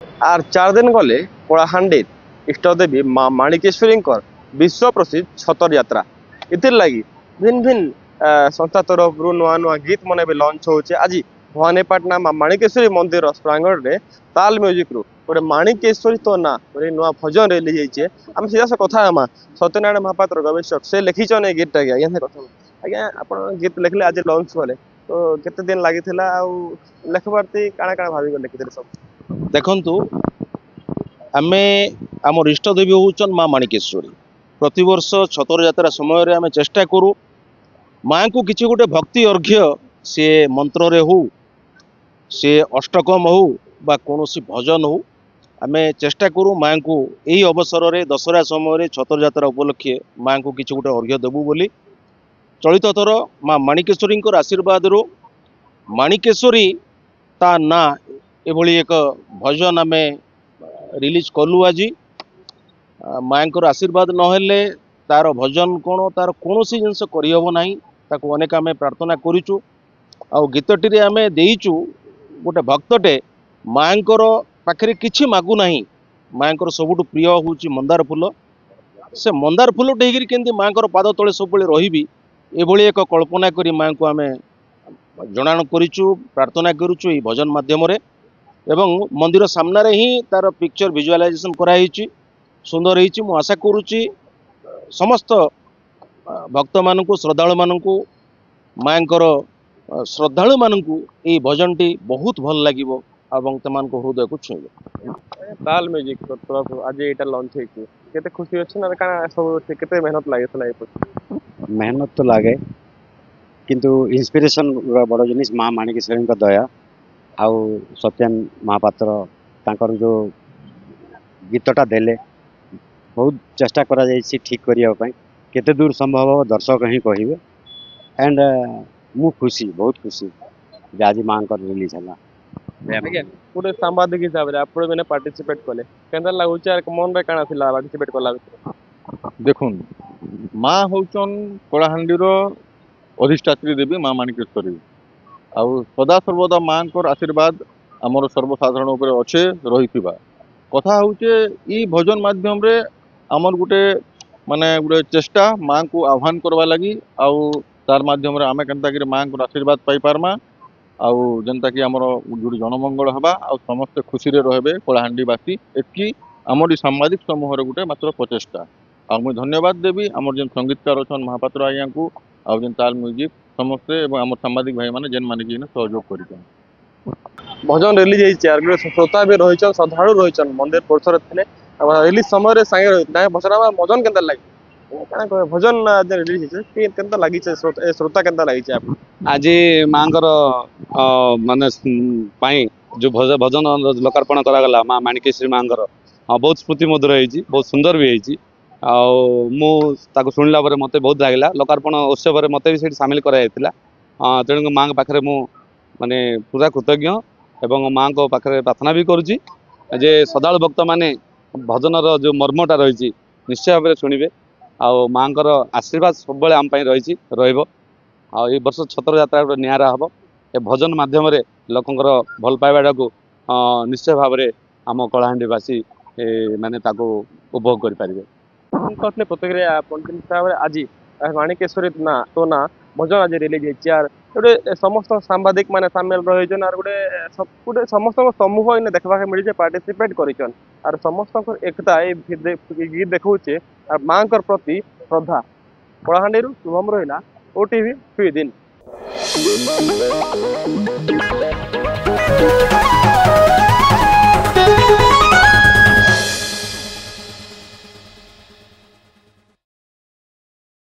আর 4 दिन गले कलाहांडी इष्टदेवी माँ माणिकेश्वरी विश्व प्रसिद्ध छतर यात्रा इतिर लगी भिन्न भिन्न संस्था तरफ नुआ नुआ गीत मन भी लंच हो आज भवानीपाटना माँ माणिकेश्वरी मंदिर प्रांगण में ताल म्यूजिक रु गोटे माणिकेश्वरी तो ना गोटे नुआ भजन रिलीज होती आम सीधा से कथा हमा सत्यनारायण महापात्र गवेषक से लिखिछन ए गीत आज्ञा कथा आज्ञा आप गीत लिखले आज लंच कले तो केते दिन लगी लेखबारती काଣା काଣା भाविक लिखिले सब देखंतु आमे आम इष्ट देवी होचन माँ माणिकेश्वरी प्रतिवर्ष छतर यात्रा समय आमे चेष्टा करू माँ को किसी गोटे भक्ति अर्घ्य सी मंत्र रे हो सी अष्टकम हो बा कौनसी भजन हो आमे चेष्टा करू माँ को यही अवसर रे दशहरा समय छतर यात्रा उपलक्षे माँ को किसी गोटे अर्घ्य देबू बोली चलित थर माँ माणिकेश्वरी आशीर्वाद रो माणिकेश्वरी ता ना एभली एक भजन आमे रिलीज कलु आज माँ को आशीर्वाद नहेले तार भजन कौन तार कौन सी जिनस करहब ना ताको अनेक आम प्रार्थना करूँ आ गीतटी आम देचु गोटे भक्तटे माँ पाखे किछि मागु ना माँ सबुठ प्रिय हूँ मंदार फूल से मंदार फूल टेकरी केमती माँ पाद तले सब रही एभली एक कल्पना करी माँ को आम जनाण करूँ प्रार्थना करूँ ये भजन माध्यम एवं मंदिर सामने ही तार पिक्चर विजुअलाइजेशन कराई सुंदर होती मु आशा करुच्ची समस्त भक्त मानक श्रद्धालु मानक माँ श्रद्धालु मानक ये भजन टी बहुत भल लगे हृदय को छुईब ताल म्यूजिक तरफ आज यहाँ लंच होते खुशी अच्छे ना सब केते मेहनत लगे मेहनत तो लगे किंतु इंस्पिरेशन बड़ जिनिस माँ माणिकेश्वरी दया आउ सत्यन महापात्र तांकर जो गीतटा देले बहुत चेष्टा करा जाइछि ठीक करने केते दूर संभव दर्शक ही कहिबे एंड मु खुशी बहुत खुशी आज माँ रिलीज है गोटे सांबादिक हिसाब से आप मैंने पार्टिसिपेट कले केंदा लागुच मन रे काना थिला पार्टिसिपेट कला देखुन माँ होचन कलाहांडी अधिष्ठात्री देवी माँ माणिकेश्वरी आउ सदा सर्वदा माँ को आशीर्वाद आमर सर्वसाधारण उपर अच्छे रही कथा हूँ भजन माध्यम रे आमर गोटे माने गोटे चेष्टा माँ को आह्वान करवा लगी आउ तार माध्यम आम के माँ को आशीर्वाद पाई पारमा आउ जनता कि आमर जो जनमंगल हवा आउ समस्ते खुशी रे रहे कलाहांडीवासी एति आमर सांबादिक समूह गोटे मात्र प्रचेषा आ मुझे धन्यवाद देवी आमर जेन संगीतकार अच्छा महापात्र आज्ञा को आउ जेन ताल म्यूजिक समस्ते आम सांबादिक भाई मैंने जेन मानिक सहयोग कर भजन रिलीज होती श्रोता भी रही श्रद्धालु रही मंदिर परिसर थे रिलीज समय सांगे रही भजन भजन के लगे भजन रिलीज के लगी श्रोता के लगी आज माँ माने जो भजन लोकार्पण करागला माँ माणिकेश्वरी माँ बहुत स्मृति मधुर होती बहुत सुंदर भी होती आउ शुणिला मत बहुत लगे लोकार्पण उत्सव मत भी सामिल कराइला तेणु माँ पाखे मु माने पूरा कृतज्ञ एवं माँ को पाखे प्रार्थना भी करुँची जे सदालु भक्त माने भजन जो मर्मटा रही निश्चय भाव में शुणे आउ माँ आशीर्वाद सब आम रही वर्ष छतर यात्रा गोटे निरा हम ए भजन माध्यम लोकंर भल पाइबाटा को निश्चय भाव में आम कलाहांडीवासी माने उपभोग करें कहते प्रतिक्रिया हिसाब से आज माणिकेश्वरी ना तो ना भजन आज रिलीज गोटे समस्त सांबादिक मैंने सामिल रही गोटे समस्त समूह इन देखा मिली पार्टिसिपेट कर समस्त एकता गीत देखा माँ प्रति श्रद्धा कलाहांडी शुभम रहा ओटीवी फ्री दिन।